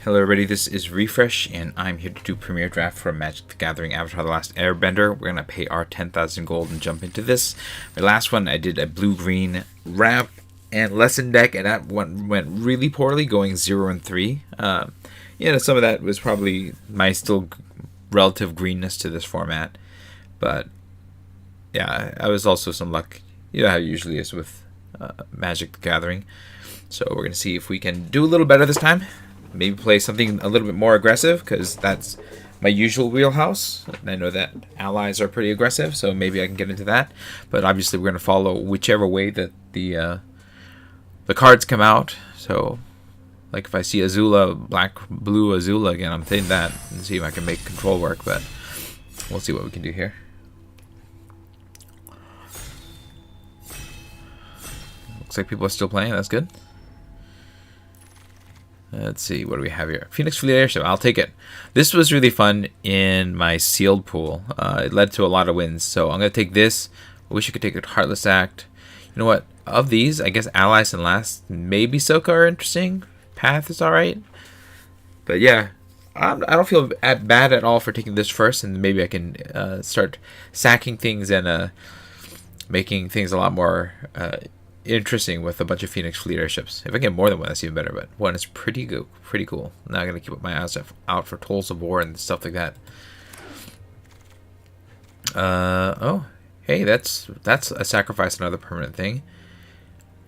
Hello everybody, this is Refresh, and I'm here to do Premiere Draft for Magic the Gathering Avatar The Last Airbender. We're going to pay our 10,000 gold and jump into this. My last one, I did a blue-green wrap and lesson deck, and that one went really poorly, going 0 and 3. Some of that was probably my still relative greenness to this format, but yeah, I was also some luck. You know how it usually is with Magic the Gathering. So we're going to see if we can do a little better this time. Maybe play something a little bit more aggressive, because that's my usual wheelhouse. And I know that allies are pretty aggressive, so maybe I can get into that. But obviously we're going to follow whichever way that the cards come out. So, like if I see Azula, blue Azula again, I'm taking that and see if I can make control work. But we'll see what we can do here. Looks like people are still playing. That's good. Let's see, what do we have here? Phoenix Fleet Airship, I'll take it. This was really fun in my sealed pool. It led to a lot of wins, so I'm going to take this. I wish I could take a Heartless Act. You know what? Of these, I guess Allies and Last, maybe Soka are interesting. Path is alright. But yeah, I don't feel bad at all for taking this first, and maybe I can start sacking things and making things a lot more interesting with a bunch of Phoenix Fleet airships. If I get more than one, that's even better, but one is pretty good, pretty cool. Now I'm gonna keep my eyes out for Tolls of War and stuff like that. Oh, hey, that's a sacrifice, another permanent thing.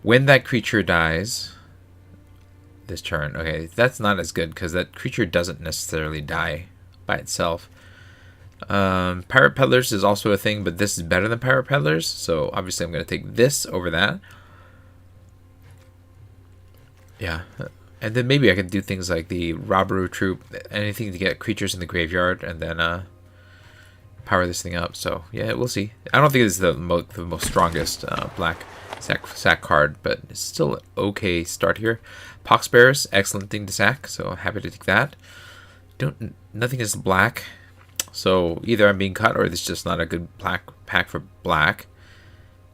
When that creature dies this turn, okay, that's not as good because that creature doesn't necessarily die by itself. Pirate Peddlers is also a thing, but this is better than Pirate Peddlers, so obviously I'm going to take this over that. Yeah, and then maybe I could do things like the Robbery Troop, anything to get creatures in the graveyard, and then power this thing up. So yeah, we'll see. I don't think it's the most strongest black sack card, but it's still an okay start here. Poxbearers, excellent thing to sack, so happy to take that. Nothing is black, so either I'm being cut or it's just not a good pack for black.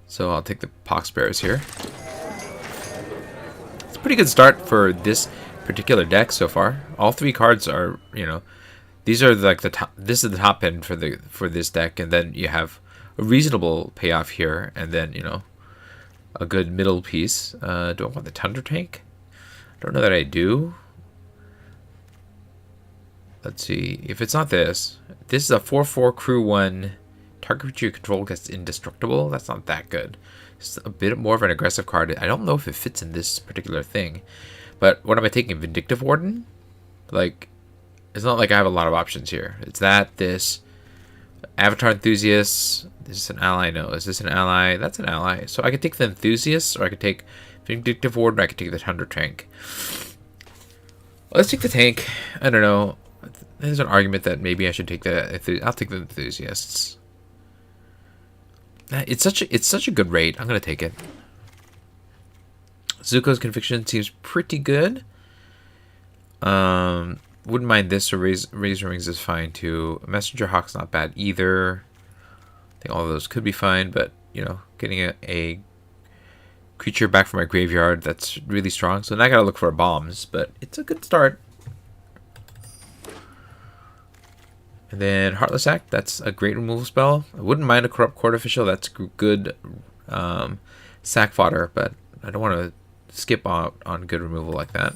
So I'll take the Poxbearers here. Pretty good start for this particular deck so far. All three cards are, these are like the top. This is the top end for this deck, and then you have a reasonable payoff here, and then a good middle piece. Do I want the Thunder Tank? I don't know that I do. Let's see if it's not this. This is a 4/4 crew 1. Target creature you control gets indestructible. That's not that good. It's a bit more of an aggressive card. I don't know if it fits in this particular thing. But what am I taking? Vindictive Warden? Like, it's not like I have a lot of options here. It's that, this. Avatar Enthusiast. This is an ally. No. Is this an ally? That's an ally. So I could take the Enthusiast, or I could take Vindictive Warden, or I could take the Thunder Tank. Let's take the tank. I don't know. There's an argument that maybe I should take the... I'll take the Enthusiasts. It's such a good rate. I'm gonna take it. Zuko's Conviction seems pretty good. Wouldn't mind this, or Razor Wings is fine too. Messenger Hawk's not bad either. I think all of those could be fine, but getting a creature back from my graveyard, that's really strong. So now I gotta look for bombs, but it's a good start. And then Heartless Act, that's a great removal spell. I wouldn't mind a Corrupt Court Official. That's good sack fodder, but I don't want to skip out on good removal like that.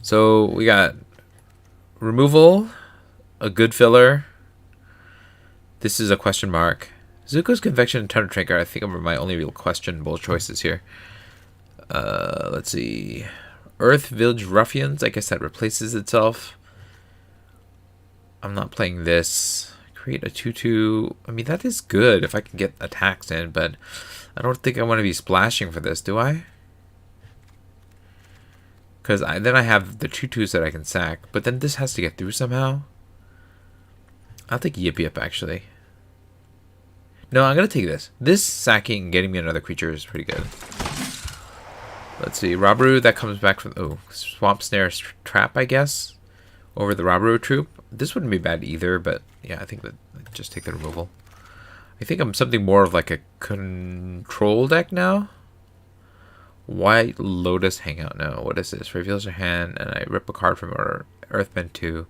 So we got removal, a good filler. This is a question mark. Zuko's Convection and Thunder Tank are, I think, are my only real questionable choices here. Let's see. Earth Village Ruffians, I guess that replaces itself. I'm not playing this. Create a 2/2. I mean, that is good if I can get attacks in, but I don't think I want to be splashing for this, do I? Because then I have the 2/2s that I can sack, but then this has to get through somehow. I'll take Yip Yip, actually. No, I'm going to take this. This sacking and getting me another creature is pretty good. Let's see. Robbery, that comes back from... Oh, Swamp Snare Trap, I guess. Over the Robbery Troop. This wouldn't be bad either, but yeah, I think that I'd just take the removal. I think I'm something more of like a control deck now. White Lotus Hangout. No, what is this? Reveals your hand and I rip a card from Earthbend 2.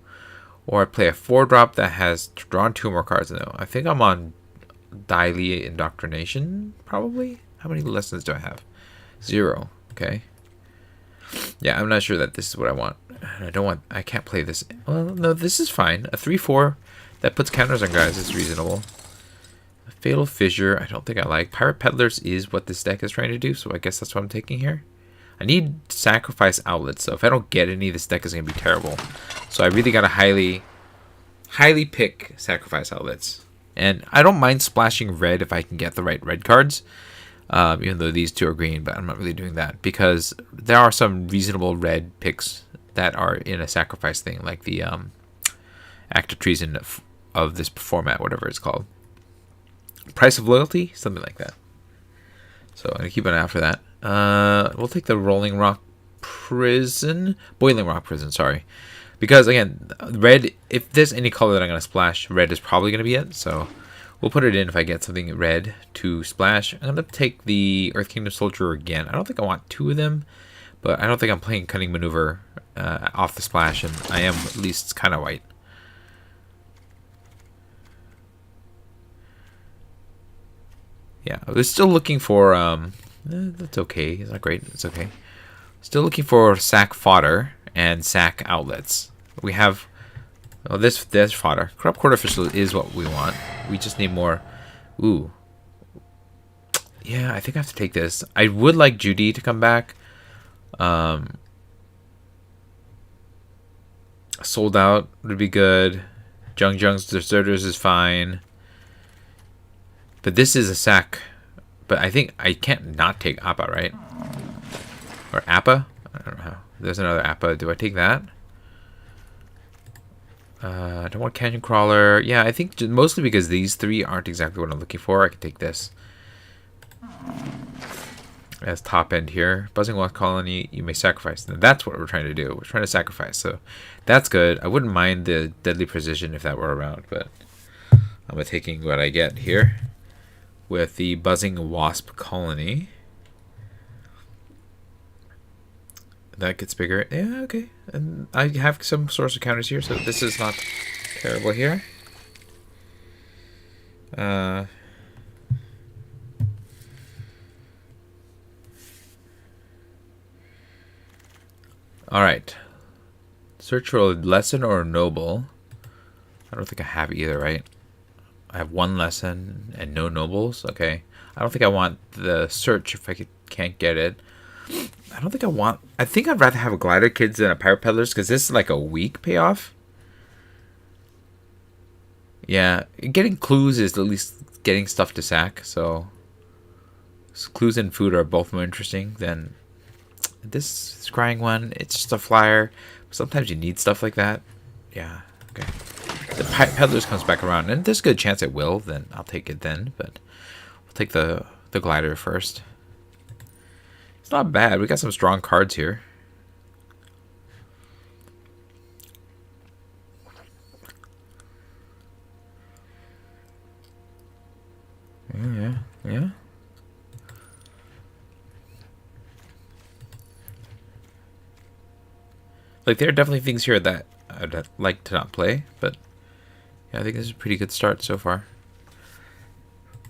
Or I play a 4-drop that has drawn 2 more cards. No, I think I'm on Daily Indoctrination, probably. How many lessons do I have? 0. Okay. Yeah, I'm not sure that this is what I want. I can't play this. Well, no, this is fine. A 3/4 that puts counters on guys is reasonable. A Fatal Fissure, I don't think I like. Pirate Peddlers is what this deck is trying to do, so I guess that's what I'm taking here. I need Sacrifice Outlets, so if I don't get any, this deck is going to be terrible. So I really got to highly pick Sacrifice Outlets. And I don't mind splashing red if I can get the right red cards. Even though these 2 are green, but I'm not really doing that. Because there are some reasonable red picks that are in a sacrifice thing. Like the Act of Treason of this format, whatever it's called. Price of Loyalty? Something like that. So I'm going to keep an eye out for that. We'll take the Boiling Rock Prison, sorry. Because, again, red, if there's any color that I'm going to splash, red is probably going to be it. So we'll put it in if I get something red to splash. I'm going to take the Earth Kingdom Soldier again. I don't think I want 2 of them, but I don't think I'm playing Cunning Maneuver off the splash, and I am at least kind of white. Yeah, I was still looking for, that's okay, it's not great, it's okay. Still looking for sack fodder and sack outlets. We have, oh, this fodder. Corrupt Court Official is what we want. We just need more, ooh. Yeah, I think I have to take this. I would like Judy to come back. Sold Out would be good. Jung's Deserters is fine. But this is a sack. But I think I can't not take Appa, right? Or Appa? I don't know how. There's another Appa. Do I take that? I don't want Canyon Crawler. Yeah, I think mostly because these 3 aren't exactly what I'm looking for. I can take this. As top end here. Buzzing Wasp Colony, you may sacrifice. Now that's what we're trying to do. We're trying to sacrifice. So that's good. I wouldn't mind the Deadly Precision if that were around. But I'm taking what I get here. With the Buzzing Wasp Colony. That gets bigger. Yeah, okay. And I have some source of counters here, so this is not terrible here. Alright. Search for a lesson or a noble. I don't think I have either, right? I have 1 lesson and no nobles. Okay. I don't think I want the search if I can't get it. I don't think I want... I think I'd rather have a Glider Kids than a Pirate Peddlers because this is like a weak payoff. Yeah. Getting clues is at least getting stuff to sack. So clues and food are both more interesting than this scrying one. It's just a flyer. Sometimes you need stuff like that. Yeah. Okay. The Peddlers comes back around, and there's a good chance it will, then I'll take it then, but we'll take the glider first. It's not bad. We got some strong cards here. Yeah. Like, there are definitely things here that I'd like to not play, but yeah, I think this is a pretty good start so far.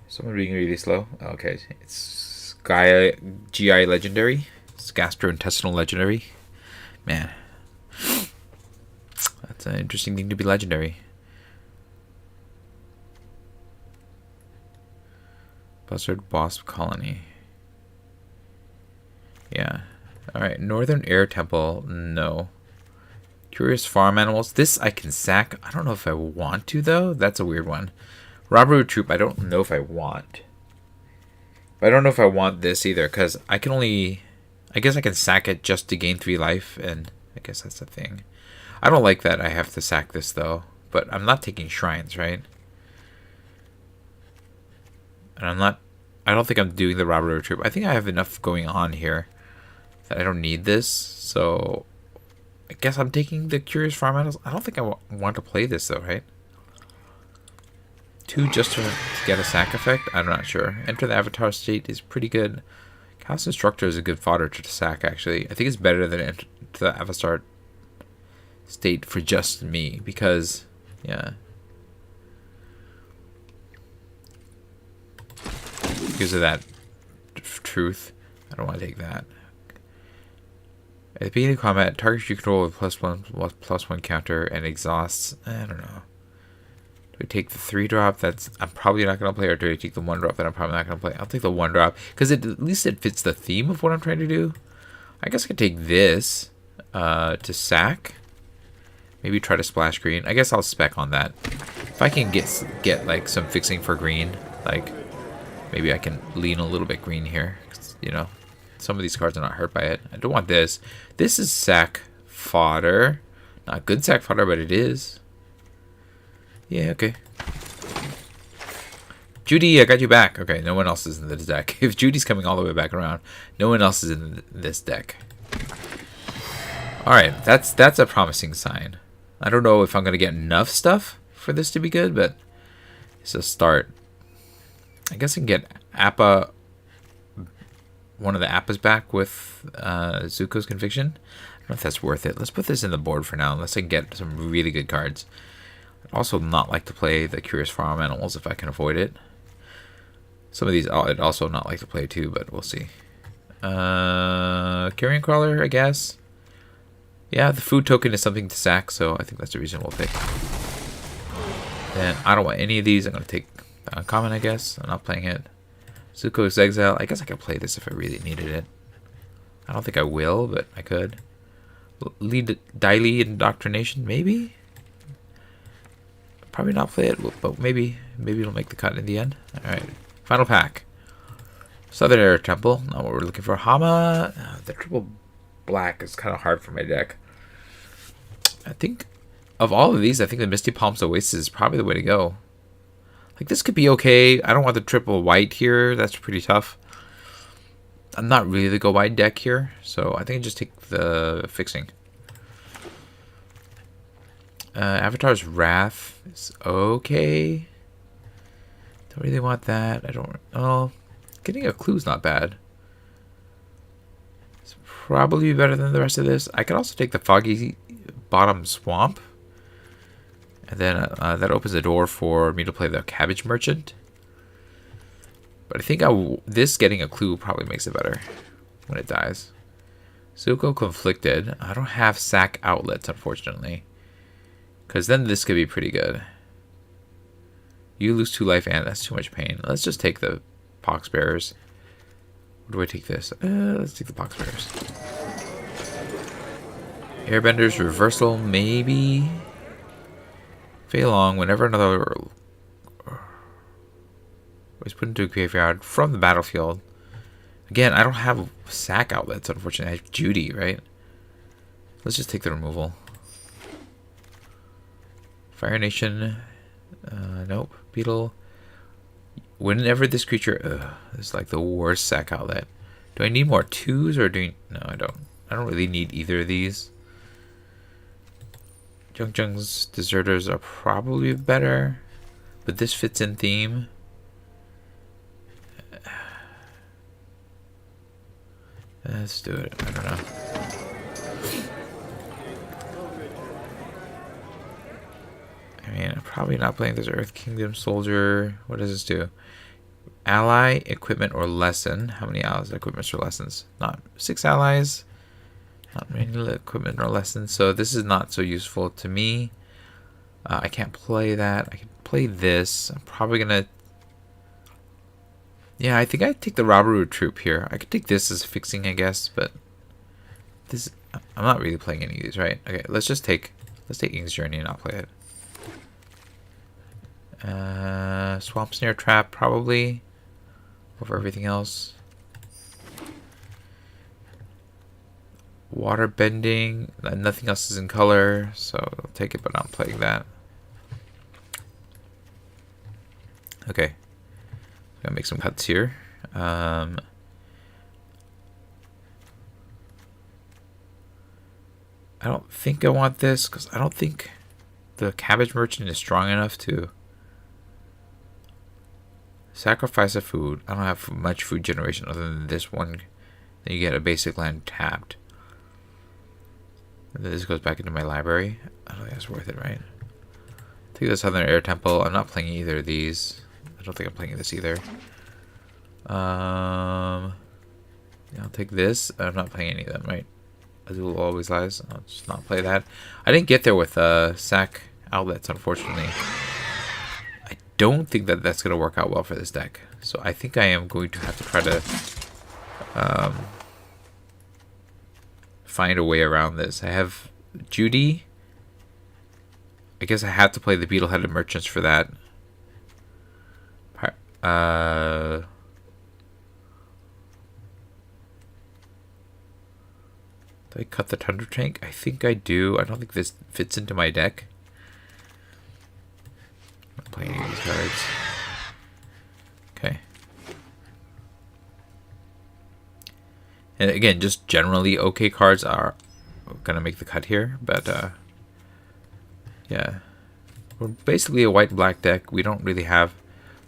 Someone being really slow. Okay, it's GI Legendary. It's Gastrointestinal Legendary. Man, that's an interesting thing to be legendary. Buzzard Wasp Colony. Yeah. Alright, Northern Air Temple, no. Curious Farm Animals. This I can sack. I don't know if I want to, though. That's a weird one. Robbery Troop, I don't know if I want. But I don't know if I want this either, because I can only... I guess I can sack it just to gain 3 life, and I guess that's the thing. I don't like that I have to sack this, though. But I'm not taking Shrines, right? And I'm not... I don't think I'm doing the Robbery Troop. I think I have enough going on here that I don't need this, so... I guess I'm taking the Curious Farm Animals. I don't think I want to play this, though, right? 2 just to get a sack effect? I'm not sure. Enter the Avatar State is pretty good. Chaos Instructor is a good fodder to sack, actually. I think it's better than Enter to the Avastar state for just me, because, yeah. Because of that truth. I don't want to take that. At the beginning of combat, targets you control with +1 counter and exhausts. I don't know. Do I take the 3-drop? That's I'm probably not going to play, or do I take the 1-drop that I'm probably not going to play? I'll take the 1-drop because at least it fits the theme of what I'm trying to do. I guess I could take this to sack. Maybe try to splash green. I guess I'll spec on that. If I can get like some fixing for green, like maybe I can lean a little bit green here. You know, some of these cards are not hurt by it. I don't want this. This is sack fodder. Not good sack fodder, but it is. Yeah, okay. Judy, I got you back. Okay, no one else is in this deck. If Judy's coming all the way back around, no one else is in this deck. Alright, that's a promising sign. I don't know if I'm going to get enough stuff for this to be good, but it's a start. I guess I can get Appa, one of the Appas back with Zuko's Conviction. I don't know if that's worth it. Let's put this in the board for now, unless I can get some really good cards. I'd also not like to play the Curious Farm Animals if I can avoid it. Some of these I'd also not like to play too, but we'll see. Carrion Crawler, I guess. Yeah, the food token is something to sack, so I think that's a reasonable pick. Then I don't want any of these. I'm going to take the uncommon, I guess. I'm not playing it. Zuko's Exile. I guess I could play this if I really needed it. I don't think I will, but I could. Daily Indoctrination, maybe? Probably not play it, but maybe it'll make the cut in the end. Alright, final pack. Southern Air Temple, not what we're looking for. Hama, the triple black is kind of hard for my deck. I think, of all of these, I think the Misty Palms Oasis is probably the way to go. Like, this could be okay. I don't want the triple white here. That's pretty tough. I'm not really the go white deck here, so I think I just take the fixing. Avatar's Wrath is okay. Don't really want that. I don't. Oh, getting a clue is not bad. It's probably better than the rest of this. I could also take the Foggy Bottom Swamp, and then that opens the door for me to play the Cabbage Merchant. But I think this getting a clue probably makes it better when it dies. Zuko Conflicted. I don't have sack outlets, unfortunately. Because then this could be pretty good. You lose 2 life, and that's too much pain. Let's just take the Poxbearers. Or do I take this? Let's take the Poxbearers. Airbender's Reversal, maybe. Fei Long, whenever another was put into a graveyard from the battlefield. Again, I don't have sack outlets, unfortunately. I have Judy, right? Let's just take the removal. Fire Nation. Nope. Beetle. Whenever this creature... this is like the worst sack outlet. Do I need more 2s or do you... No, I don't. I don't really need either of these. Jung's Deserters are probably better. But this fits in theme. Let's do it. I don't know. I mean, I'm probably not playing this Earth Kingdom Soldier. What does this do? Ally, equipment, or lesson. How many allies, equipments, or lessons? Not 6 allies. Not many equipment or lessons. So this is not so useful to me. I can't play that. I can play this. I'm probably going to... Yeah, I think I'd take the Rabaru Troop here. I could take this as fixing, I guess, but... this I'm not really playing any of these, right? Okay, let's take Ink's Journey and not play it. Swamp Snare Trap, probably. Over everything else. Water Bending. Nothing else is in color, so I'll take it, but I'm playing that. Okay. Gonna make some cuts here. I don't think I want this, because I don't think the Cabbage Merchant is strong enough to sacrifice a food. I don't have much food generation other than this one Then you get a basic land tapped. And then this goes back into my library. I don't think that's worth it, right? Take the Southern Air Temple. I'm not playing either of these. I don't think I'm playing this either. Yeah, I'll take this. I'm not playing any of them, right? Azul always lies. I'll just not play that. I didn't get there with sack outlets, unfortunately. I don't think that that's going to work out well for this deck. So I think I am going to have to try to find a way around this. I have Judy. I guess I have to play the Beetle-Headed Merchants for that. Do I cut the Tundra Tank? I think I do. I don't think this fits into my deck. I'm not playing any of these cards. Okay. And again, just generally okay cards are gonna make the cut here, but yeah. We're basically a white-black deck. We don't really have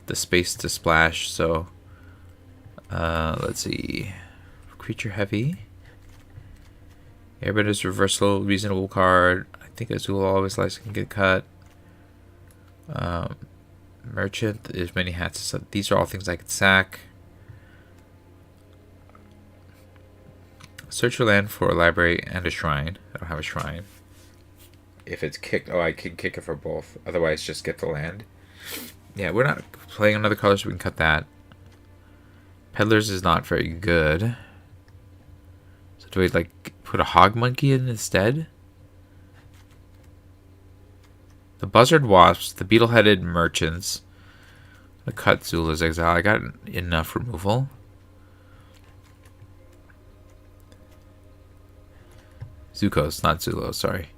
the space to splash, so let's see. Creature heavy. Airbender's Reversal, reasonable card. I think Azul always likes can get cut. Merchant, there's many hats. So these are all things I could sack. Search your land for a library and a shrine. I don't have a shrine. If it's kicked, oh, I can kick it for both. Otherwise, just get the land. Yeah, we're not playing another color, so we can cut that. Peddlers is not very good. So do we like put a hog monkey in instead? The buzzard wasps, the beetle-headed merchants. The cut Zula's exile. I got enough removal. Zukos, not Zulo, sorry.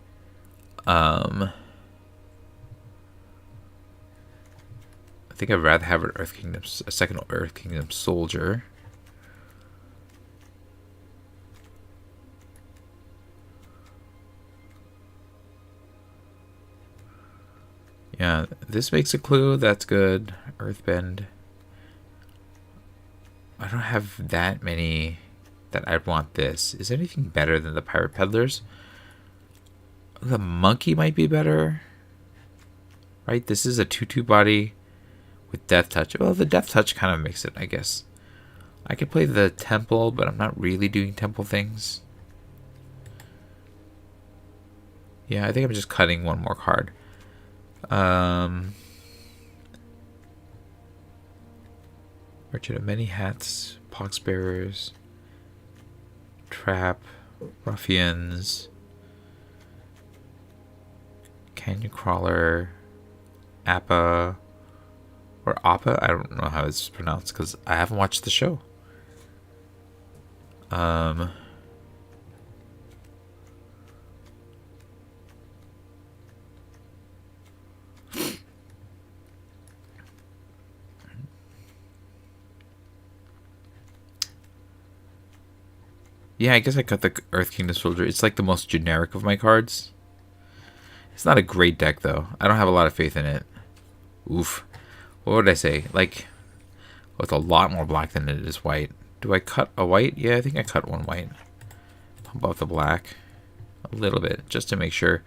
I think I'd rather have an Earth Kingdom, a second Earth Kingdom soldier. Yeah, this makes a clue. That's good. Earthbend. I don't have that many that I'd want this. Is there anything better than the Pirate Peddlers? The monkey might be better. Right? This is a 2/2 body with Death Touch. Well, the Death Touch kind of makes it, I guess. I could play the Temple, but I'm not really doing Temple things. Yeah, I think I'm just cutting one more card. Merchant of Many Hats, Poxbearers, Trap, Ruffians, Canyon Crawler, Appa, or Appa? I don't know how it's pronounced because I haven't watched the show. Yeah, I guess I cut the Earth Kingdom Soldier. It's like the most generic of my cards. It's not a great deck, though. I don't have a lot of faith in it. Oof. What would I say? Like, well, it's a lot more black than it is white. Do I cut a white? Yeah, I think I cut one white. Pump off the black a little bit, just to make sure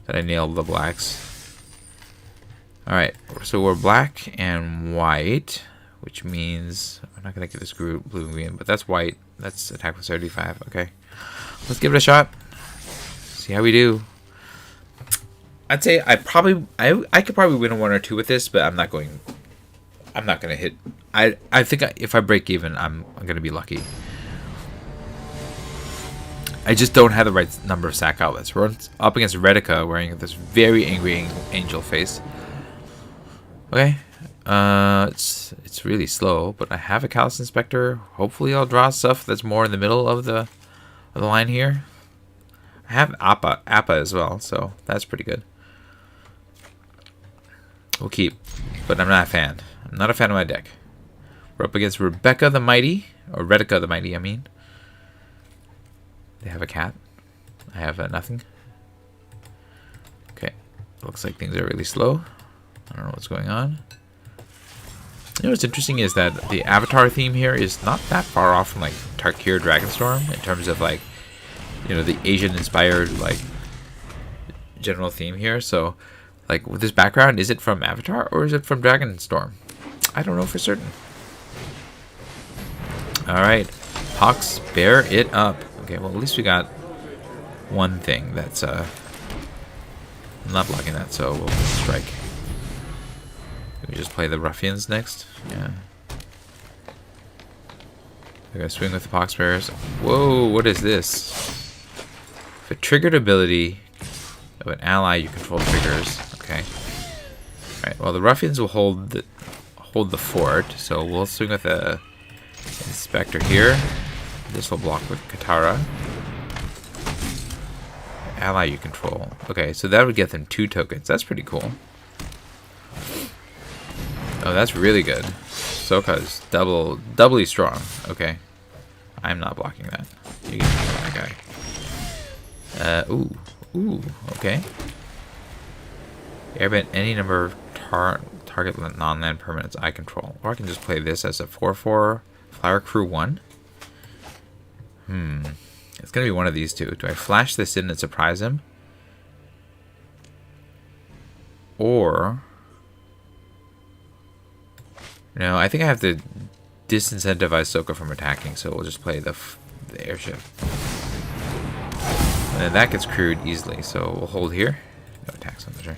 that I nailed the blacks. Alright, so we're black and white, which means I'm not going to get this blue and green, but that's white. That's attack with 75. Okay. Let's give it a shot. See how we do. I'd say I could probably win one or two with this, but I'm not going to hit. I think if I break even, I'm going to be lucky. I just don't have the right number of sack outlets. We're up against Redica wearing this very angry angel face. Okay. It's really slow, but I have a Callous Inspector. Hopefully I'll draw stuff that's more in the middle of the line here. I have Appa as well, so that's pretty good. We'll keep, but I'm not a fan. I'm not a fan of my deck. We're up against Rebecca the Mighty, or Redica the Mighty, I mean. They have a cat. I have nothing. Okay, looks like things are really slow. I don't know what's going on. You know what's interesting is that the avatar theme here is not that far off from like Tarkir Dragonstorm in terms of like, you know, the Asian-inspired like general theme here. So, like with this background, is it from Avatar or is it from Dragonstorm? I don't know for certain. All right, Hawks, bear it up. Okay, well at least we got one thing that's I'm not blocking that, so we'll strike. Can we just play the ruffians next? Yeah. We're gonna swing with the pox bearers. Whoa, what is this? If a triggered ability of an ally you control triggers. Okay. Alright, well the ruffians will hold the fort, so we'll swing with a inspector here. This will block with Katara. Ally you control. Okay, so that would get them 2 tokens. That's pretty cool. Oh, that's really good. Sokka's doubly strong. Okay. I'm not blocking that. You can that guy. Ooh, okay. Airbend any number of target non-land permanents I control. Or I can just play this as a 4/4 Flower Crew 1. It's gonna be one of these two. Do I flash this in and surprise him? Or... no, I think I have to disincentivize Sokka from attacking, so we'll just play the airship. And then that gets crewed easily, so we'll hold here. No attacks on the turn.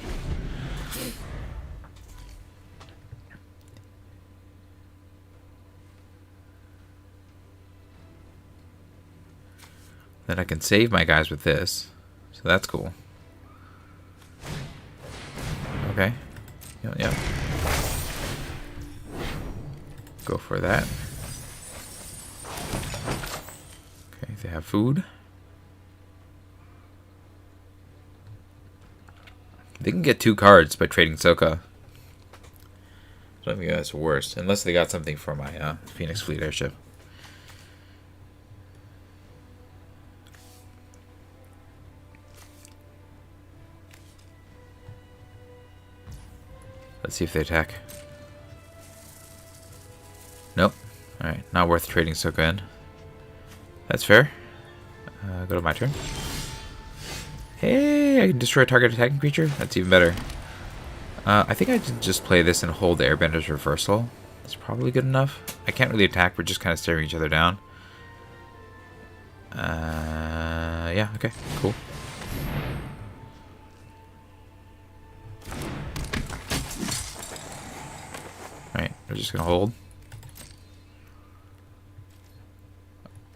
Then I can save my guys with this, so that's cool. Okay. Yep. Go for that. Okay, they have food. They can get 2 cards by trading Sokka. I don't think that's worse, unless they got something for my Phoenix Fleet airship. Let's see if they attack. Nope. Alright, not worth trading Sokka in. That's fair. Go to my turn. Hey, I can destroy a target attacking creature? That's even better. I think I should just play this and hold the Airbender's reversal. That's probably good enough. I can't really attack, we're just kind of staring each other down. Yeah, okay, cool. Alright, we're just gonna hold.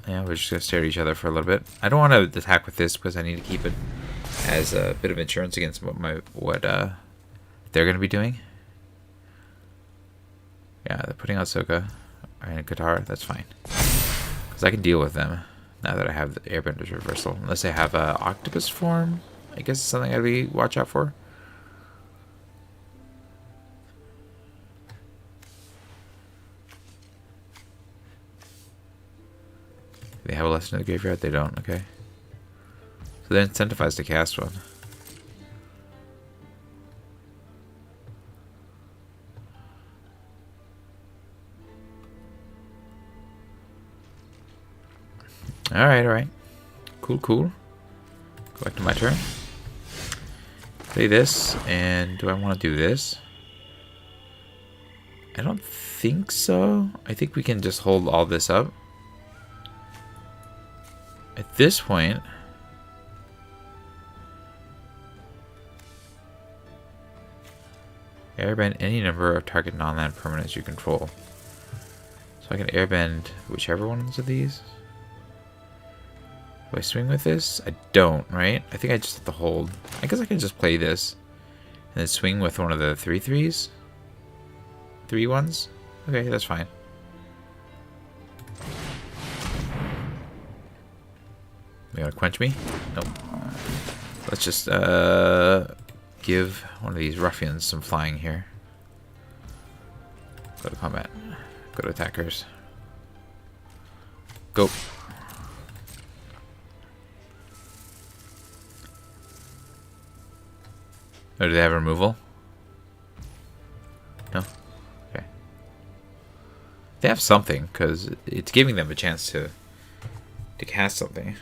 Yeah, we're just gonna stare at each other for a little bit. I don't want to attack with this because I need to keep it as a bit of insurance against what they're gonna be doing. Yeah, they're putting out Sokka and Katara. That's fine, because I can deal with them now that I have the Airbender's reversal. Unless they have a octopus form, I guess it's something I'd watch out for. They have a lesson in the graveyard? They don't, okay. So they're incentivized to cast one. Alright. Cool. Go back to my turn. Play this, and do I want to do this? I don't think so. I think we can just hold all this up. At this point, airbend any number of target non-land permanents you control. So I can airbend whichever ones of these. Do I swing with this? I don't, right? I think I just have to hold. I guess I can just play this and then swing with one of the 3/3s. 3/1s? Okay, that's fine. You gonna quench me? Nope. Let's just give one of these ruffians some flying here. Go to combat. Go to attackers. Go. Oh, do they have removal? No? Okay. They have something, because it's giving them a chance to to cast something.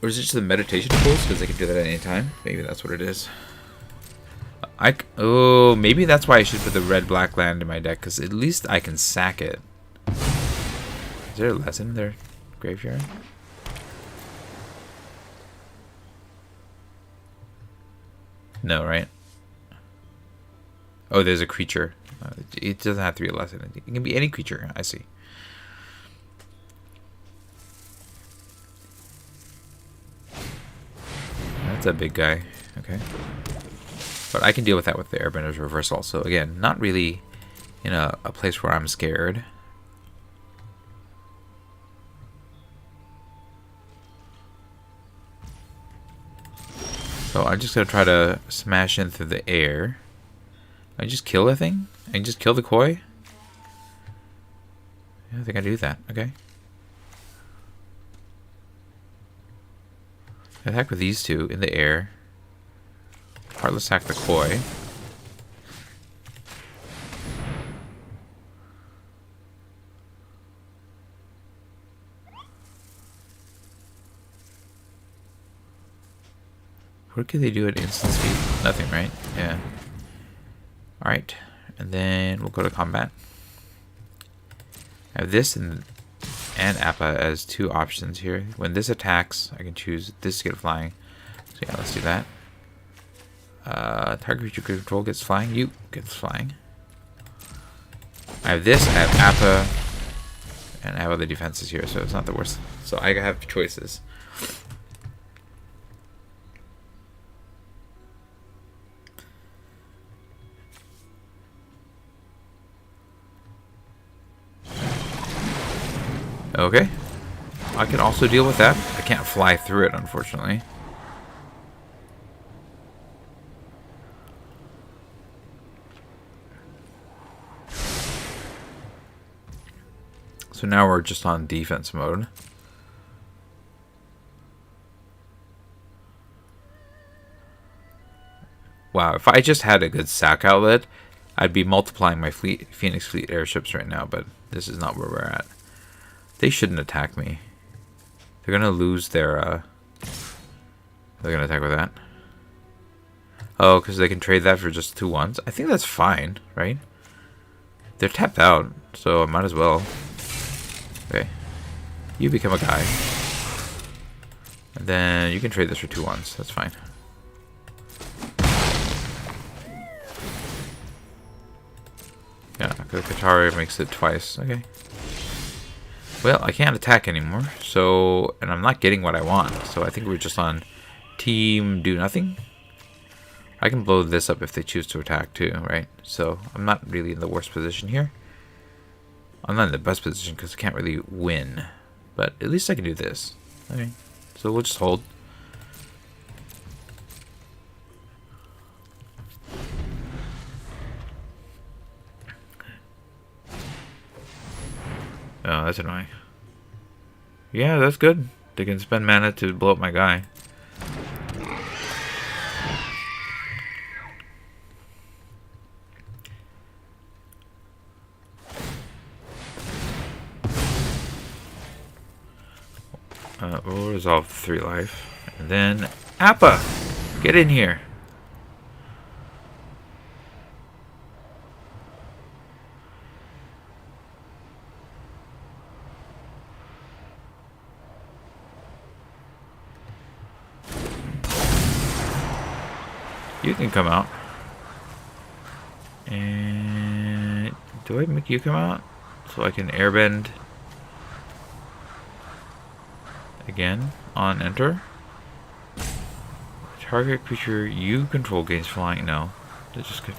Or is it just the meditation pulse? Because I can do that at any time. Maybe that's what it is. Oh, maybe that's why I should put the red-black land in my deck, because at least I can sack it. Is there a lesson in their graveyard? No, right? Oh, there's a creature. It doesn't have to be a lesson. It can be any creature. I see. That's a big guy. Okay. But I can deal with that with the Airbender's reversal. So again, not really in a place where I'm scared. So I'm just going to try to smash in through the air. I just kill the thing? I can just kill the koi? Yeah, I think I do that. Okay. Attack with these two in the air. Heartless sack the koi. What can they do at instant speed? Nothing, right? Yeah. Alright. And then we'll go to combat. I have this and Appa as two options here. When this attacks, I can choose this to get flying. So yeah, let's do that. Target creature control gets flying. You gets flying. I have this. I have Appa. And I have other defenses here, so it's not the worst. So I have choices. Okay. I can also deal with that. I can't fly through it, unfortunately. So now we're just on defense mode. Wow, if I just had a good sack outlet, I'd be multiplying my Phoenix Fleet airships right now, but this is not where we're at. They shouldn't attack me. They're gonna lose their, They're gonna attack with that. Oh, because they can trade that for just 2/1s? I think that's fine, right? They're tapped out, so I might as well. Okay. You become a guy. And then you can trade this for 2/1s. That's fine. Yeah, because Katara makes it twice. Okay. Well, I can't attack anymore, so... And I'm not getting what I want, so I think we're just on team do nothing. I can blow this up if they choose to attack too, right? So, I'm not really in the worst position here. I'm not in the best position because I can't really win. But at least I can do this. Okay, so we'll just hold. Oh, that's annoying. Yeah, that's good. They can spend mana to blow up my guy. We'll resolve 3 life. And then, Appa! Get in here! You can come out. And do I make you come out? So I can airbend again on enter. Target creature you control gains flying. No. They just could.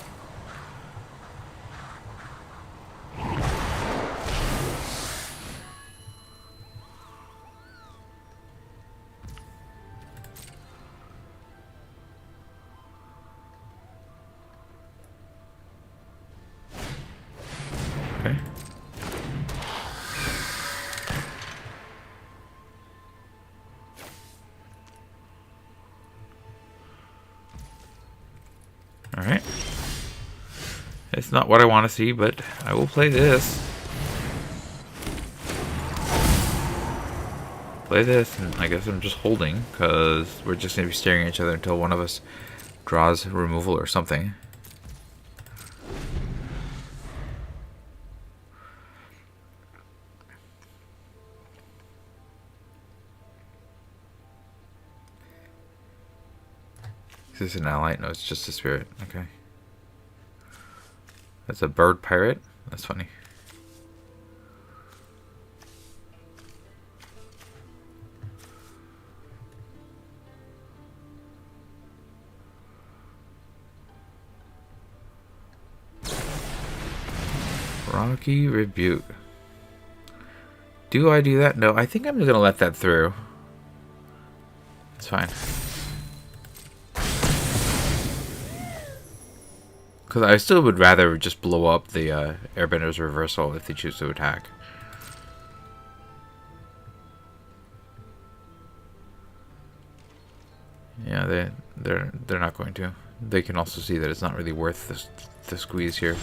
Okay. Alright. It's not what I want to see, but I will play this. play this, and I guess I'm just holding, because we're just going to be staring at each other until one of us draws removal or something. Is this an ally? No, it's just a spirit. Okay. That's a bird pirate. That's funny. Rocky Rebuke. Do I do that? No, I think I'm just gonna let that through. It's fine. Because I still would rather just blow up the Airbender's reversal if they choose to attack. Yeah, they're not going to. They can also see that it's not really worth the squeeze here,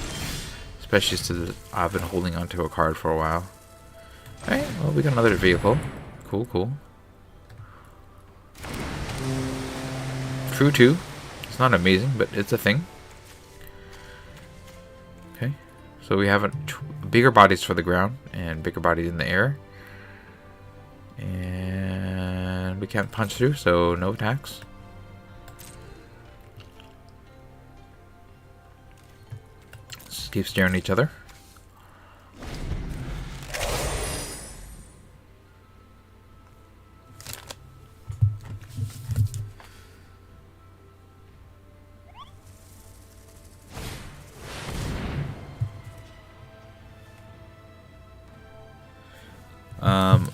especially since I've been holding onto a card for a while. All right, well we got another vehicle. Cool, cool. True 2. It's not amazing, but it's a thing. Okay, so we have bigger bodies for the ground and bigger bodies in the air. And we can't punch through, so no attacks. Let's just keep staring at each other.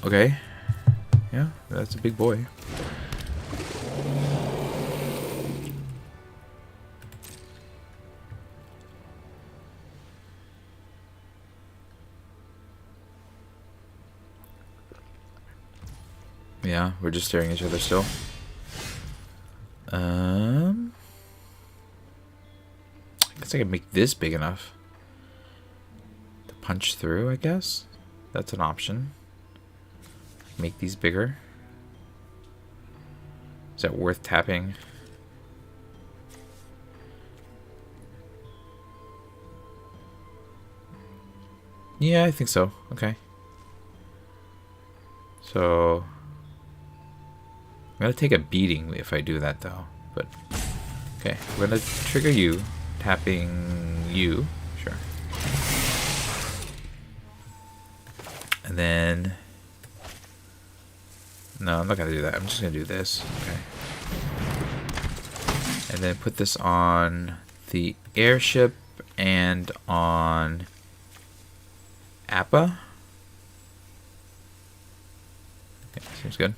Okay. Yeah, that's a big boy. Yeah, we're just staring at each other still. I guess I can make this big enough to punch through, I guess. That's an option. Make these bigger. Is that worth tapping? Yeah, I think so. Okay. So I'm gonna take a beating if I do that though. But okay, we're gonna trigger you, tapping you. Sure. And then no, I'm not gonna do that. I'm just gonna do this. Okay. And then put this on the airship and on Appa. Okay, seems good.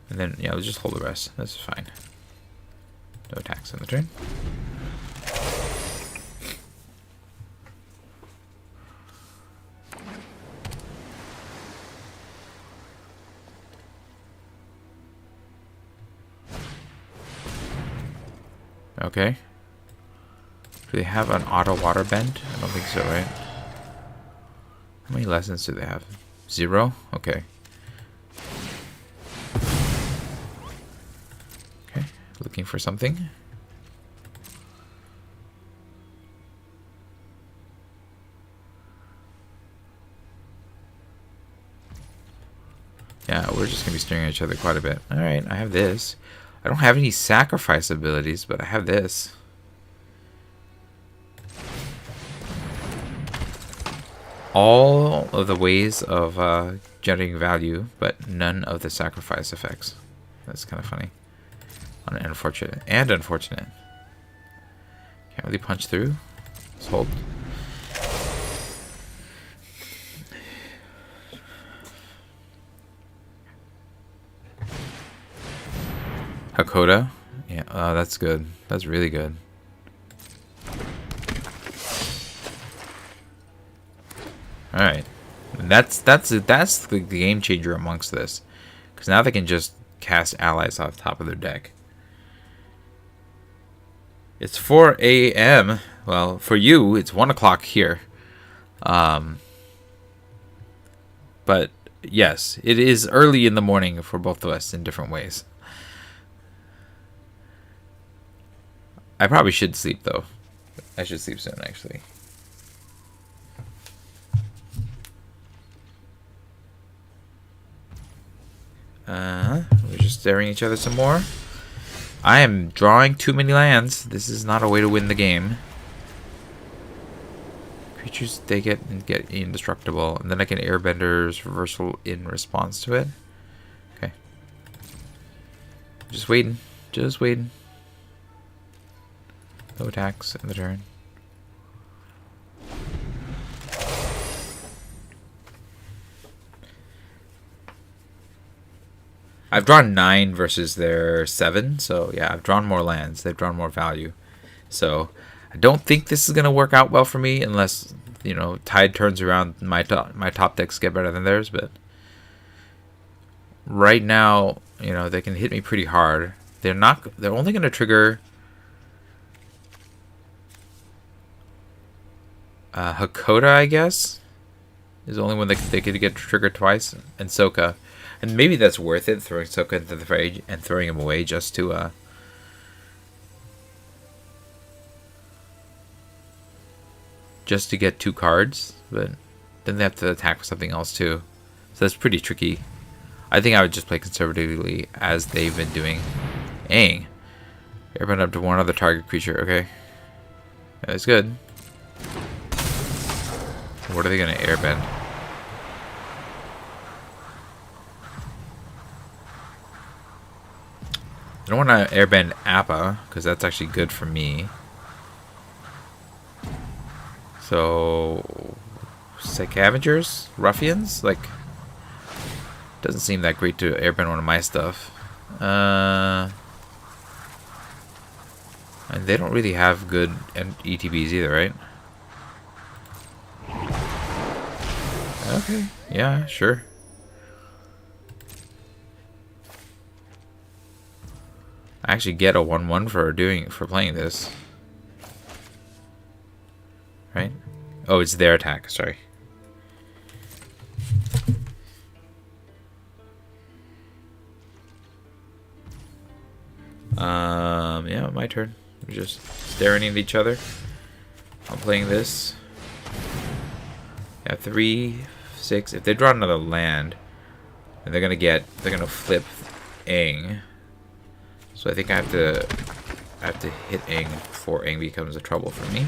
And then yeah, let's just hold the rest. This is fine. No attacks on the turn. Okay. Do they have an auto water bend? I don't think so, right? How many lessons do they have? 0? Okay. Okay, looking for something. Yeah, we're just gonna be staring at each other quite a bit. Alright, I have this. I don't have any sacrifice abilities, but I have this. All of the ways of generating value, but none of the sacrifice effects. That's kind of funny. Unfortunate. And unfortunate. Can't really punch through. Let's hold. Hakoda? Yeah, that's good. That's really good. Alright. That's the game changer amongst this. Because now they can just cast allies off the top of their deck. It's 4 a.m. Well, for you, it's 1 o'clock here. But yes, it is early in the morning for both of us in different ways. I probably should sleep, though. I should sleep soon, actually. We're just staring at each other some more. I am drawing too many lands. This is not a way to win the game. Creatures, they get indestructible. And then I can Airbender's reversal in response to it. Okay. Just waiting. Just waiting. No attacks in the turn. I've drawn 9 versus their 7, so yeah, I've drawn more lands. They've drawn more value. So I don't think this is going to work out well for me unless, you know, tide turns around, my top decks get better than theirs, but right now, you know, they can hit me pretty hard. They're only going to trigger Hakoda, I guess, is the only one that they could get triggered twice, and Soka. And maybe that's worth it, throwing Soka into the fray and throwing him away just to get 2 cards. But then they have to attack with something else too, so that's pretty tricky. I think I would just play conservatively as they've been doing. Dang, airbend up to 1 other target creature. Okay, that's good. What are they gonna airbend? I don't want to airbend Appa, because that's actually good for me. So, Scavengers? Ruffians? Like, doesn't seem that great to airbend one of my stuff. And they don't really have good ETBs either, right? Okay, yeah, sure. I actually get a 1/1 for playing this. Right? Oh, it's their attack, sorry. Yeah, my turn. We're just staring at each other. I'm playing this. Yeah, 3, 6. If they draw another land, then they're gonna flip Aang. So I think I have to hit Aang before Aang becomes a trouble for me.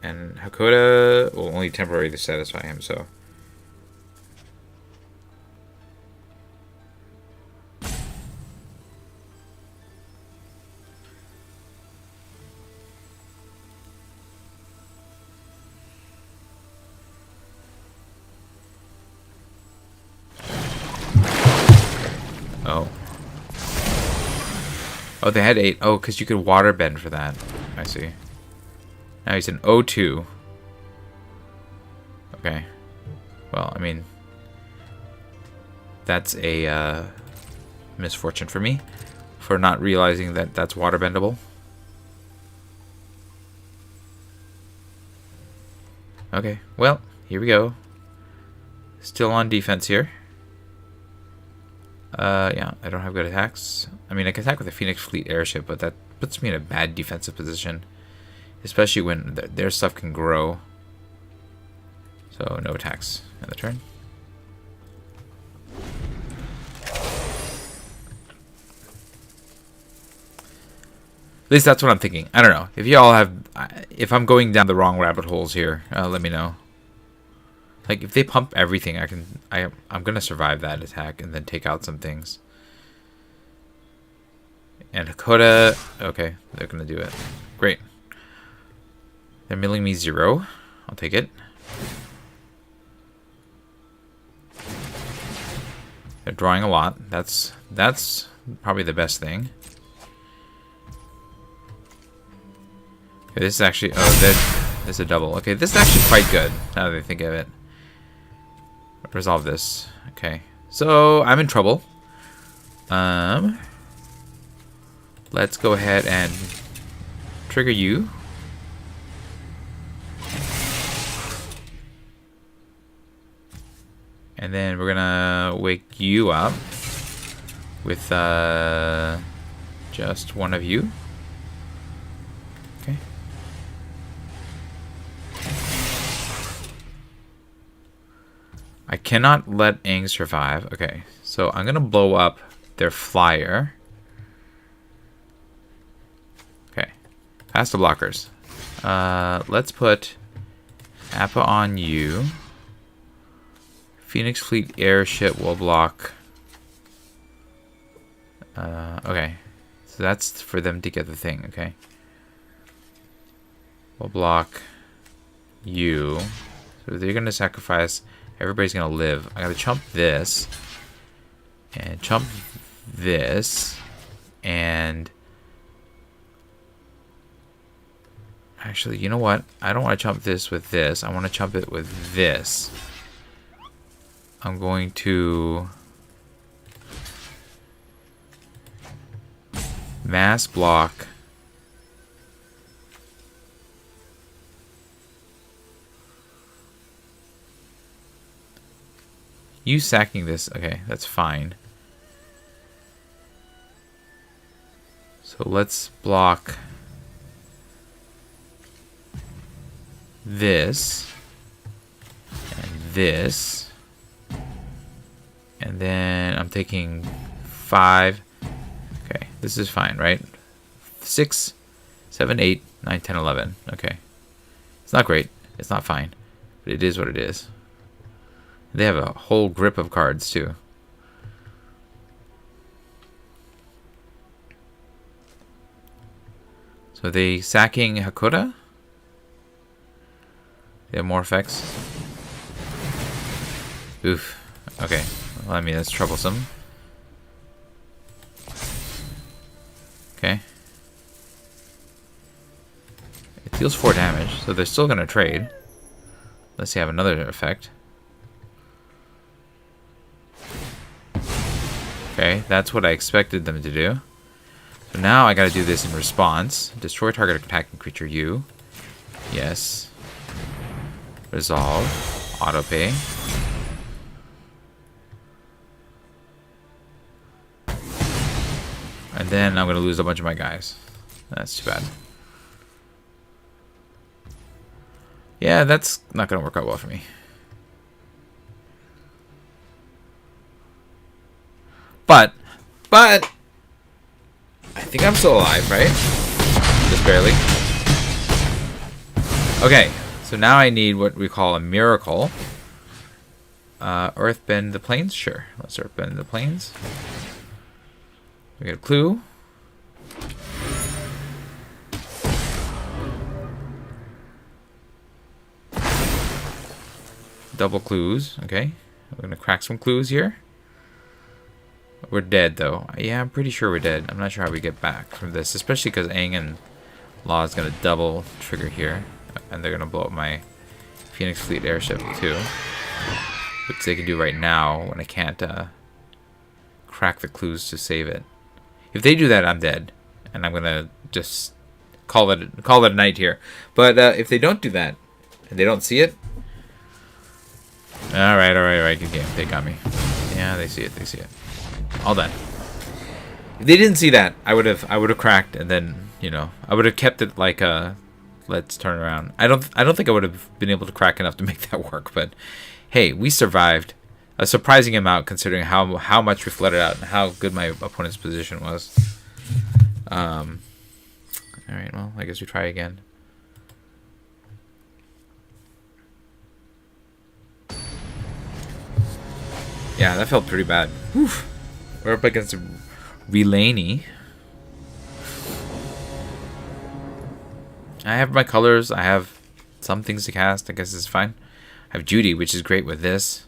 And Hakoda will only temporarily satisfy him, so. Oh. Oh, they had 8. Oh, because you could water bend for that. I see. Now he's an 0-2. Okay. Well, I mean, that's a misfortune for me for not realizing that that's water bendable. Okay, well, here we go. Still on defense here. Yeah, I don't have good attacks. I mean, I can attack with a Phoenix Fleet airship, but that puts me in a bad defensive position. Especially when their stuff can grow. So, no attacks in the turn. At least that's what I'm thinking. I don't know. If y'all have... If I'm going down the wrong rabbit holes here, let me know. Like, if they pump everything, I'm going to survive that attack and then take out some things. And Hakoda... Okay, they're going to do it. Great. They're milling me 0. I'll take it. They're drawing a lot. That's probably the best thing. Okay, this is actually... Oh, this is a double. Okay, this is actually quite good, now that I think of it. Resolve this. Okay. So, I'm in trouble. Let's go ahead and trigger you. And then we're gonna wake you up with just one of you. Okay. I cannot let Aang survive. Okay, so I'm gonna blow up their flyer. Okay, past the blockers. Let's put Appa on you. Phoenix Fleet airship will block. Okay, so that's for them to get the thing. Okay, we'll block you. So they're gonna sacrifice. Everybody's gonna live. I gotta chump this and chump this and actually, you know what? I don't want to chump this with this. I want to chump it with this. I'm going to mass block you sacking this. Okay, that's fine. So let's block this and this. And then I'm taking 5. Okay, this is fine, right? 6, 7, 8, 9, 10, 11. Okay. It's not great. It's not fine. But it is what it is. They have a whole grip of cards, too. So they sacking Hakoda? They have more effects. Oof. Okay. Well, I mean, that's troublesome. Okay. It deals 4 damage, so they're still going to trade. Let's see, have another effect. Okay, that's what I expected them to do. So now I gotta do this in response. Destroy target attacking creature you. Yes. Resolve. Autopay. And then I'm gonna lose a bunch of my guys. That's too bad. Yeah, that's not gonna work out well for me. But I think I'm still alive, right? Just barely. Okay, so now I need what we call a miracle. Earthbend the plains? Sure. Let's earthbend the plains. We get a clue. Double clues. Okay. We're going to crack some clues here. We're dead, though. Yeah, I'm pretty sure we're dead. I'm not sure how we get back from this, especially because Aang and Law is going to double trigger here. And they're going to blow up my Phoenix Fleet airship, too. Which they can do right now when I can't crack the clues to save it. If they do that, I'm dead. And I'm going to just call it a night here. But if they don't do that, and they don't see it... Alright, good game. They got me. Yeah, they see it, All done. If they didn't see that, I would have cracked, and then, you know, I would have kept it like a let's turn around. I don't think I would have been able to crack enough to make that work, but hey, we survived a surprising amount considering how much we flooded out and how good my opponent's position was. All right, well, I guess we try again. Yeah, that felt pretty bad. Whew. We're up against Relaney. I have my colors. I have some things to cast. I guess it's fine. I have Judy, which is great with this.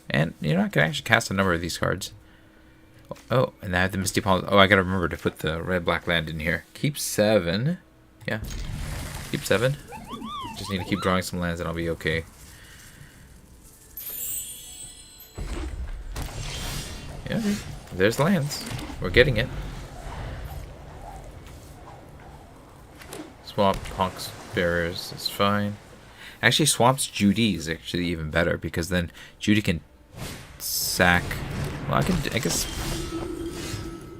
And, you know, I can actually cast a number of these cards. Oh, and I have the Misty Palms. Oh, I gotta remember to put the red-black land in here. Keep 7. Yeah. Keep 7. Just need to keep drawing some lands and I'll be okay. Yeah, there's lands. We're getting it. Swamp, Honks, Barriers, it's fine. Actually, Swamp's Judy is actually even better because then Judy can sack. Well, I guess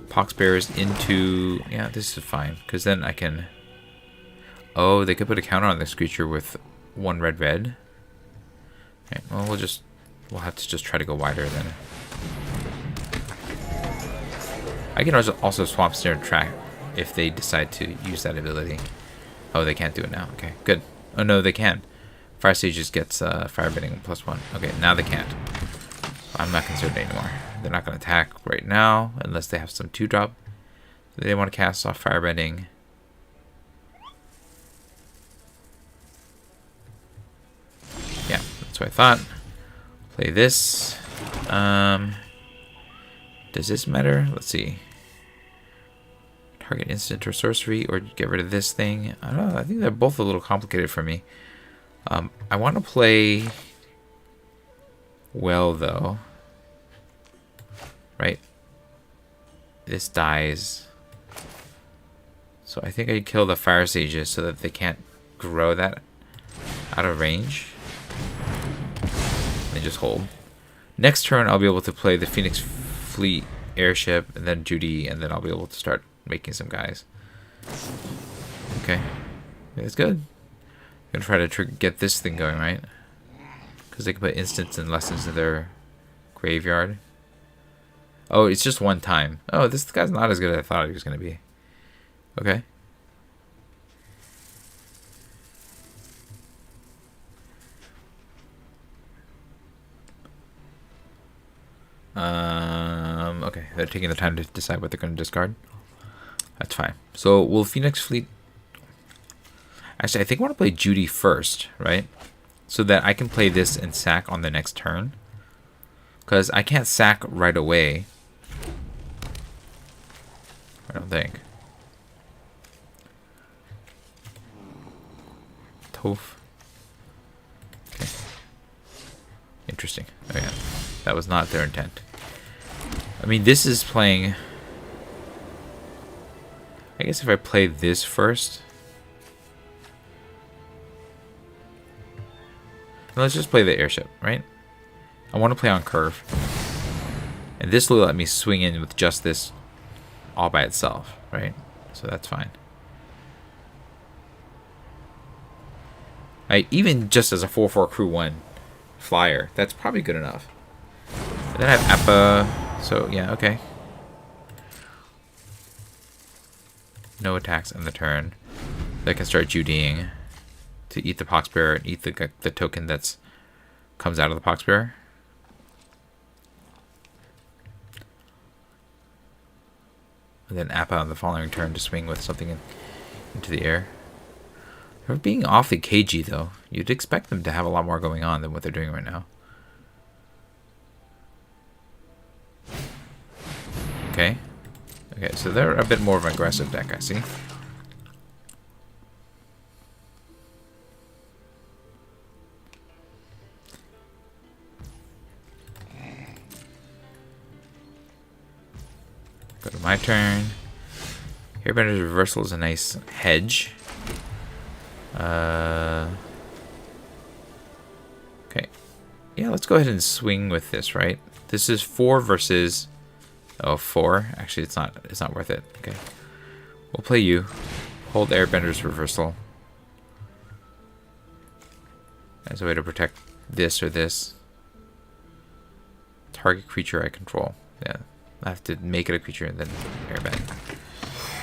Pox Bearers into. Yeah, this is fine because then I can. Oh, they could put a counter on this creature with 1 red. Okay, well, we'll have to just try to go wider then. I can also Swamp Snare Track if they decide to use that ability. Oh, they can't do it now. Okay, good. Oh no, they can. Fire Sages gets Firebending +1. Okay, now they can't. I'm not concerned anymore. They're not going to attack right now unless they have some 2-drop. They want to cast off Firebending. Yeah, that's what I thought. Play this. Does this matter? Let's see. Target instant or sorcery, or get rid of this thing. I don't know. I think they're both a little complicated for me. I want to play well, though. Right? This dies. So I think I'd kill the Fire Sages so that they can't grow that out of range. They just hold. Next turn, I'll be able to play the Phoenix Fleet Airship, and then Judy, and then I'll be able to start making some guys. Okay. That's good. I'm gonna try to get this thing going, right? Because they can put instants and lessons in their graveyard. Oh, it's just 1 time. Oh, this guy's not as good as I thought he was gonna be. Okay. Okay, they're taking the time to decide what they're going to discard. That's fine. So, will Phoenix Fleet... Actually, I think I want to play Judy first, right? So that I can play this and sack on the next turn. Because I can't sack right away. I don't think. Toph. Okay. Interesting. Oh yeah. That was not their intent. I mean, this is playing... I guess if I play this first... Let's just play the airship, right? I want to play on curve. And this will let me swing in with just this all by itself, right? So that's fine. Even just as a 4/4 crew 1 flyer, that's probably good enough. And then I have Appa, so yeah, okay. No attacks on the turn. They can start Judying to eat the Poxbearer and eat the token that's comes out of the Poxbearer. And then Appa on the following turn to swing with something into the air. They're being awfully cagey, though. You'd expect them to have a lot more going on than what they're doing right now. Okay. Okay, so they're a bit more of an aggressive deck, I see. Go to my turn. Airbender's Reversal is a nice hedge. Okay. Yeah, let's go ahead and swing with this, right? This is 4 versus... Oh, 4? Actually, it's not worth it. Okay. We'll play you. Hold Airbender's Reversal. As a way to protect this or this. Target creature I control. Yeah. I have to make it a creature and then airbend.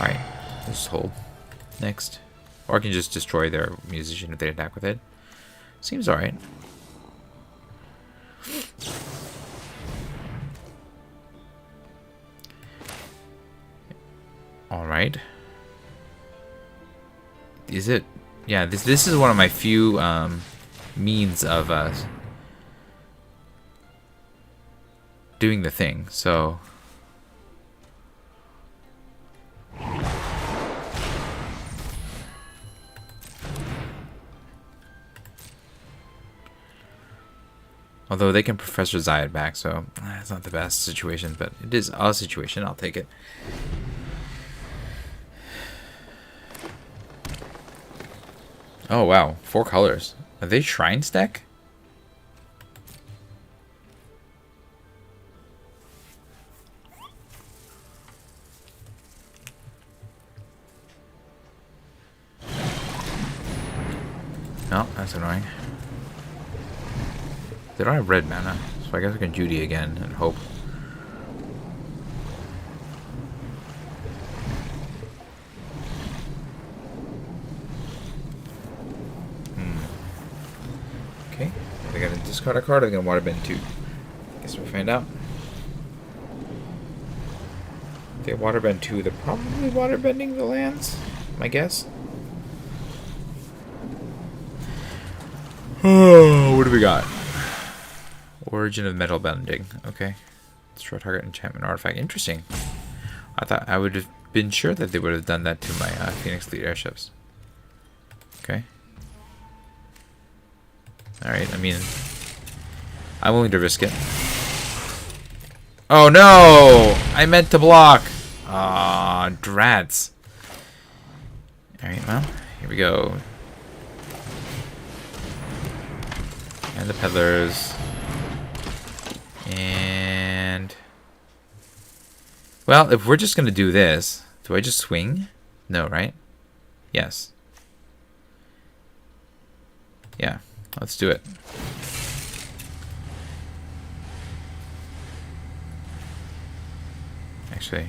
Alright. Let's hold. Next. Or I can just destroy their musician if they attack with it. Seems alright. Alright. Is it? Yeah, this is one of my few means of doing the thing, so... Although they can Professor Zayed back, so it's not the best situation, but it is a situation. I'll take it. Oh, wow. 4 colors. Are they shrines deck? No, that's annoying. They don't have red mana, so I guess I can Judy again and hope. Okay, they got to discard a card. I'm gonna waterbend 2. Guess we'll find out. If they waterbend 2, they're probably waterbending the lands. My guess. Oh, what do we got? Origin of metal bending. Okay. Destroy target enchantment artifact. Interesting. I thought I would have been sure that they would have done that to my Phoenix Fleet airships. Okay. Alright, I mean, I'm willing to risk it. Oh no! I meant to block! Ah, drats. Alright, well, here we go. And the peddlers. And... well, if we're just going to do this, do I just swing? No, right? Yes. Yeah, let's do it. Actually,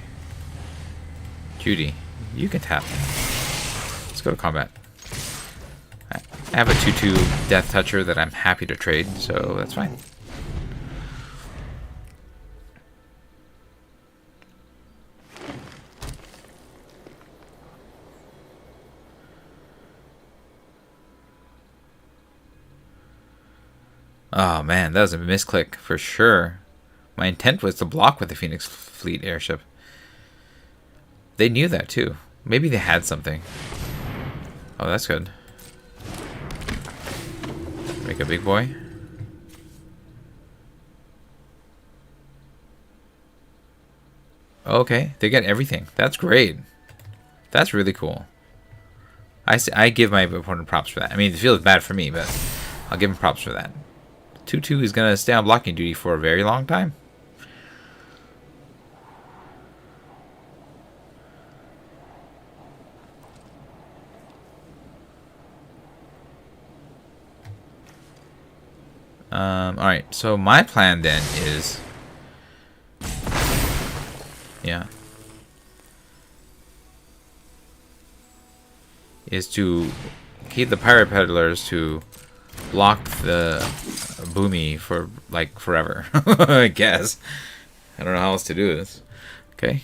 Judy, you can tap. Let's go to combat. I have a 2/2 Death Toucher that I'm happy to trade, so that's fine. Oh man, that was a misclick for sure. My intent was to block with the Phoenix Fleet airship. They knew that too. Maybe they had something. Oh, that's good. Make a big boy. Okay, they get everything. That's great. That's really cool. I give my opponent props for that. I mean, it feels bad for me, but I'll give him props for that. 2/2 is going to stay on blocking duty for a very long time. Alright, so my plan then is... yeah. Is to keep the pirate peddlers to block the boomy for like forever. I guess. I don't know how else to do this. Okay.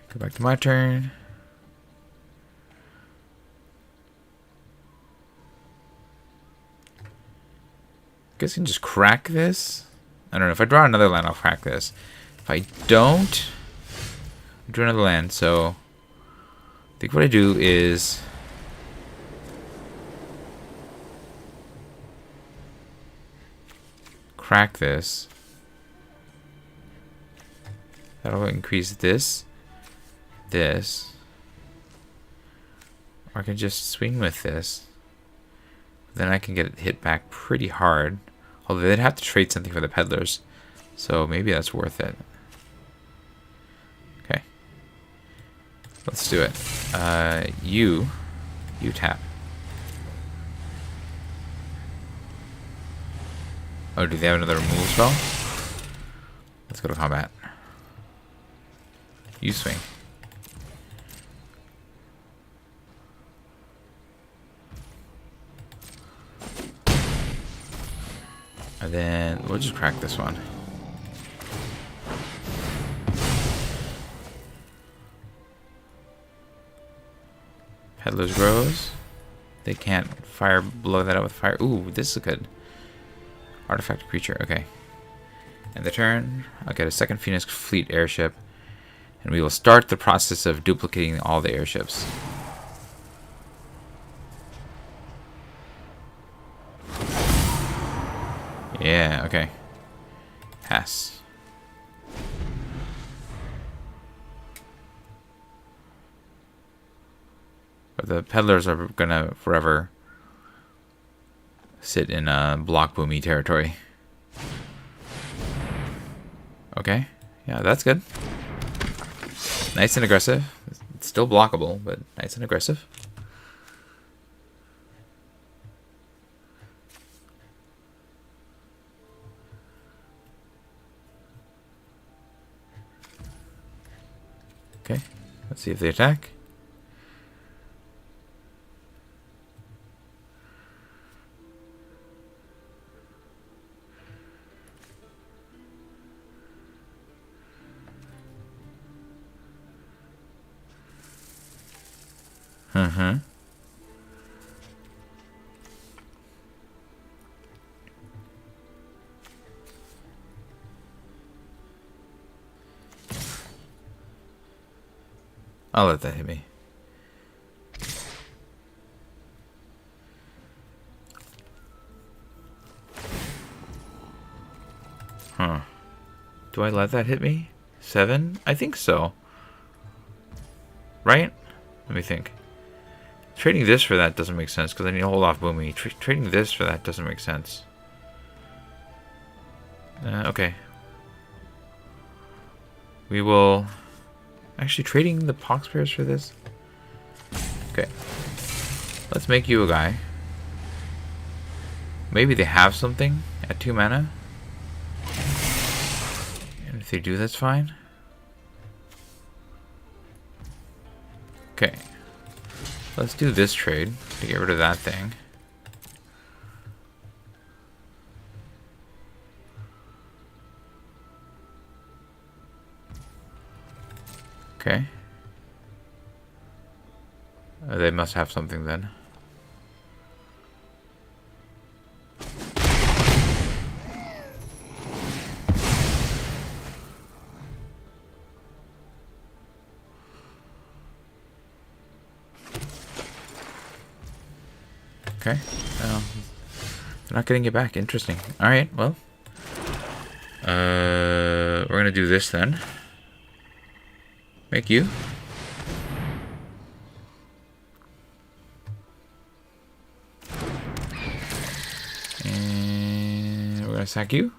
Go back to my turn. Guess I can just crack this. I don't know. If I draw another land, I'll crack this. If I don't, I draw another land. So I think what I do is crack this. That'll increase this. Or I can just swing with this. Then I can get it hit back pretty hard. Although they'd have to trade something for the peddlers. So maybe that's worth it. Okay. Let's do it. You tap. Oh, do they have another removal spell? Let's go to combat. You swing. And then we'll just crack this one. Peddler's Rose. They can't blow that out with fire. Ooh, this is good. Artifact creature, okay. And the turn, I'll get a second Phoenix Fleet airship. And we will start the process of duplicating all the airships. Yeah, okay. Pass. But the peddlers are gonna forever sit in block boomy territory. Okay, yeah, that's good. Nice and aggressive. It's still blockable, but nice and aggressive. Okay, let's see if they attack. Mm-hmm. I'll let that hit me. Huh. Do I let that hit me? 7? I think so. Right? Let me think. Trading this for that doesn't make sense because I need to hold off Boomy. Trading this for that doesn't make sense. Okay. We will... Actually, trading the pox pairs for this? Okay. Let's make you a guy. Maybe they have something at 2 mana. And if they do, that's fine. Okay. Let's do this trade to get rid of that thing. Okay. They must have something then. Okay. They're not getting it back. Interesting. Alright, well. We're gonna do this then. Make you. And we're gonna sack you.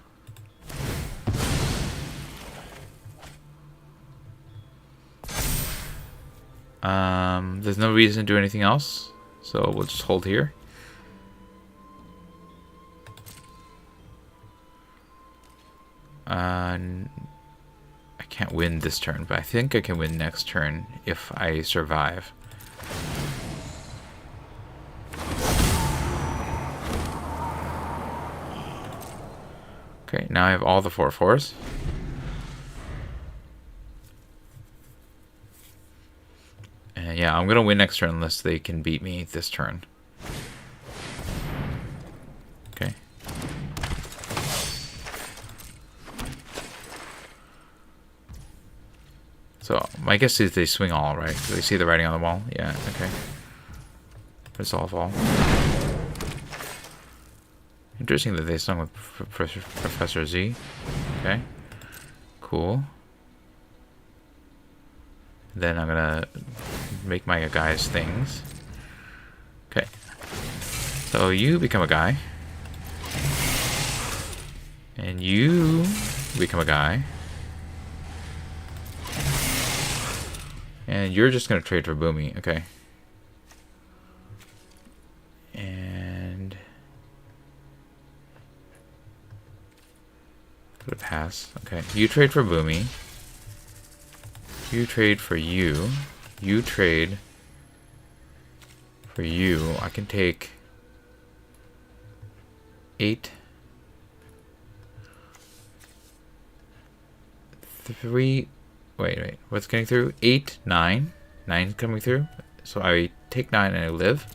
There's no reason to do anything else, so we'll just hold here. I can't win this turn, but I think I can win next turn if I survive. Okay, now I have all the 4/4s. And yeah, I'm gonna win next turn unless they can beat me this turn. Okay. So, my guess is they swing all, right? Do they see the writing on the wall? Yeah, okay. Resolve all. Interesting that they sung with Professor Z. Okay. Cool. Then I'm gonna make my guys things. Okay. So you become a guy. And you become a guy. And you're just gonna trade for Boomy, okay. And gonna pass. Okay. You trade for Boomy. You trade for you. You trade for you. I can take 8. 3. Wait. What's getting through? 8, 9. 9's coming through. So I take 9 and I live.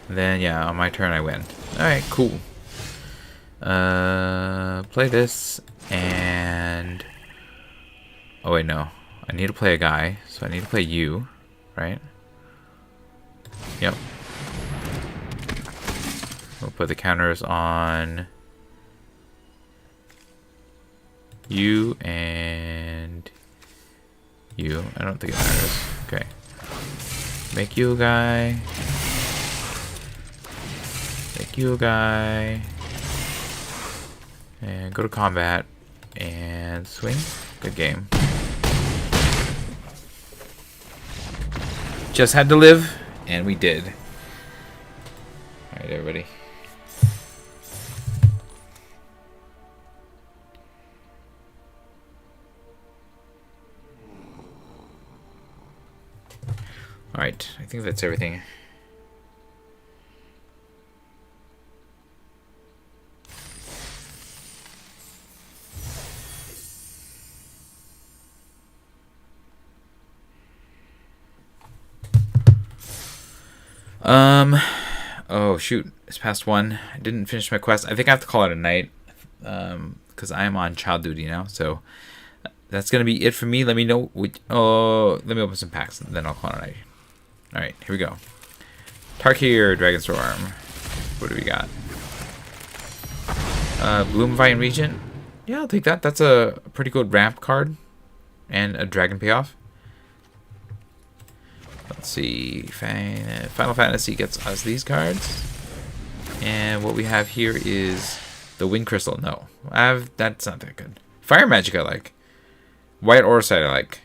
Then yeah, on my turn I win. Alright, cool. Play this and... Oh wait, no. I need to play a guy, so I need to play you, right? Yep. We'll put the counters on You and you. I don't think it matters. Okay. Make you a guy. Make you a guy. And go to combat. And swing. Good game. Just had to live, and we did. Alright, everybody. Alright, I think that's everything. Oh shoot, it's past 1. I didn't finish my quest. I think I have to call it a night, because I am on child duty now. So that's gonna be it for me. Let me know. Let me open some packs, and then I'll call it a night. All right, here we go. Tarkir, Dragon Storm. What do we got? Bloomvine Regent. Yeah, I'll take that. That's a pretty good ramp card, and a dragon payoff. Let's see. Final Fantasy gets us these cards. And what we have here is the Wind Crystal. No. That's not that good. Fire Magic I like. White Orsite I like.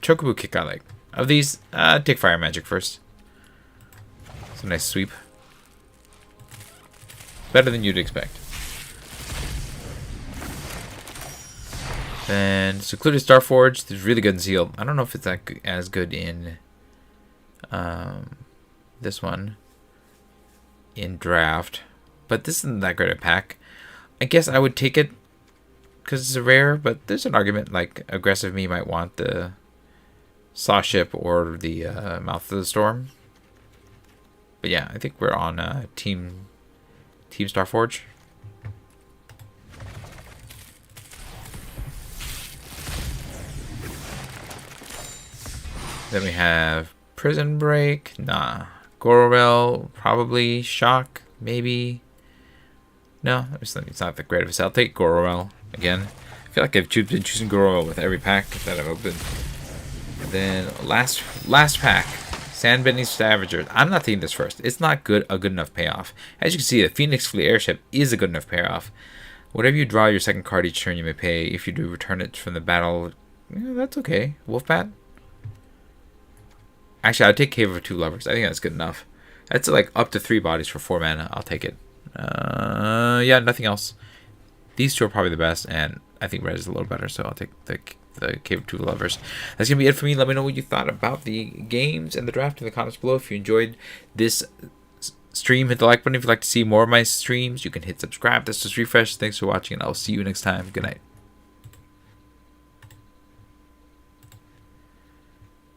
Chocobo Kick I like. Of these, take Fire Magic first. It's a nice sweep. Better than you'd expect. Then Secluded Starforge. It's really good in Sealed. I don't know if it's as good in this one in draft, but this isn't that great a pack. I guess I would take it because it's a rare, but there's an argument like aggressive me might want the Saw Ship or the Mouth of the Storm. But yeah, I think we're on Team Starforge. Then we have Prison Break. Nah. Gororel, probably. Shock, maybe. No, it's not that great of a sell. I'll take Gororel again. I feel like I've been choosing Gororel with every pack that I've opened. And then last pack. Sandbending Scavengers. I'm not taking this first. It's not a good enough payoff. As you can see, the Phoenix Fleet Airship is a good enough payoff. Whatever you draw your second card each turn, you may pay. If you do return it from the battle, yeah, that's okay. Wolfbat. Actually, I'd take Cave of Two Lovers. I think that's good enough. That's like up to 3 bodies for 4 mana. I'll take it. Yeah, nothing else. These two are probably the best, and I think red is a little better, so I'll take the Cave of Two Lovers. That's going to be it for me. Let me know what you thought about the games and the draft in the comments below. If you enjoyed this stream, hit the like button. If you'd like to see more of my streams, you can hit subscribe. This was Refresh. Thanks for watching, and I'll see you next time. Good night.